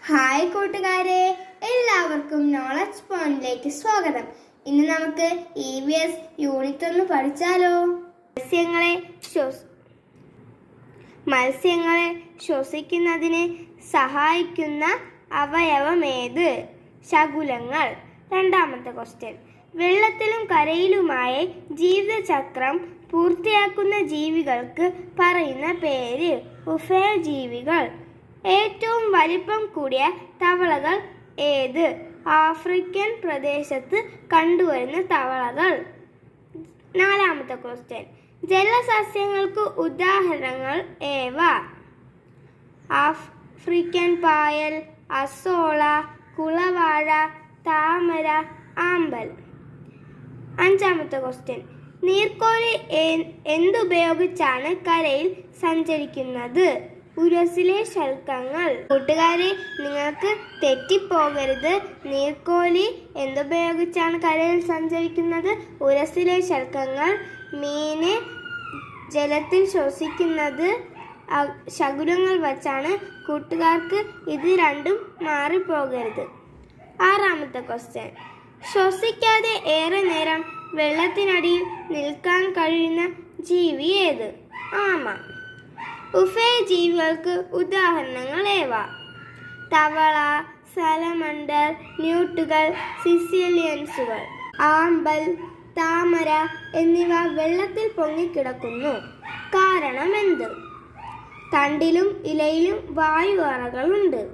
Hi കൂട്ടുകാരെ, എല്ലാവർക്കും knowledge പോയിന്റിലേക്ക് സ്വാഗതം. ഇന്ന് നമുക്ക് EVS യൂണിറ്റ് 1 പഠിച്ചാലോ. മത്സ്യങ്ങളെ ശ്വസിക്കുന്നതിന് സഹായിക്കുന്ന അവയവം ഏത്? ശകുലങ്ങൾ. രണ്ടാമത്തെ ക്വസ്റ്റ്യൻ. വെള്ളത്തിലും കരയിലുമായി ജീവിതചക്രം പൂർത്തിയാക്കുന്ന ജീവികൾക്ക് പറയുന്ന പേര് ഉഭയജീവികൾ. ഏറ്റവും വലിപ്പം കൂടിയ തവളകൾ ഏത്? ആഫ്രിക്കൻ പ്രദേശത്ത് കണ്ടുവരുന്ന തവളകൾ. നാലാമത്തെ ക്വസ്റ്റ്യൻ. ജലസസ്യങ്ങൾക്ക് ഉദാഹരണങ്ങൾ ഏവ? ആഫ്രിക്കൻ പായൽ, അസോള, കുളവാഴ, താമര, ആമ്പൽ. അഞ്ചാമത്തെ ക്വസ്റ്റ്യൻ. നീർക്കോലി എന്തുപയോഗിച്ചാണ് കരയിൽ സഞ്ചരിക്കുന്നത്? ഉരസിലെ ശൽക്കങ്ങൾ. കൂട്ടുകാരെ, നിങ്ങൾക്ക് തെറ്റിപ്പോകരുത്. നീർക്കോലി എന്തുപയോഗിച്ചാണ് കരയിൽ സഞ്ചരിക്കുന്നത്? ഉരസിലെ ശൽക്കങ്ങൾ. മീന് ജലത്തിൽ ശ്വസിക്കുന്നത് ശകുനങ്ങൾ വച്ചാണ്. കൂട്ടുകാർക്ക് ഇത് രണ്ടും മാറിപ്പോകരുത്. ആറാമത്തെ ക്വസ്റ്റ്യൻ. ശ്വസിക്കാതെ ഏറെ നേരം വെള്ളത്തിനടിയിൽ നിൽക്കാൻ കഴിയുന്ന ജീവി ഏത്? ആമ. ഉഭയജീവികൾക്ക് ഉദാഹരണങ്ങൾ ഏവ? തവള, സലമണ്ടർ, ന്യൂട്ടുകൾ, സിസിലിയൻസുകൾ. ആമ്പൽ, താമര എന്നിവ വെള്ളത്തിൽ പൊങ്ങിക്കിടക്കുന്നു. കാരണം എന്ത്? തണ്ടിലും ഇലയിലും വായു അറകളുണ്ട്.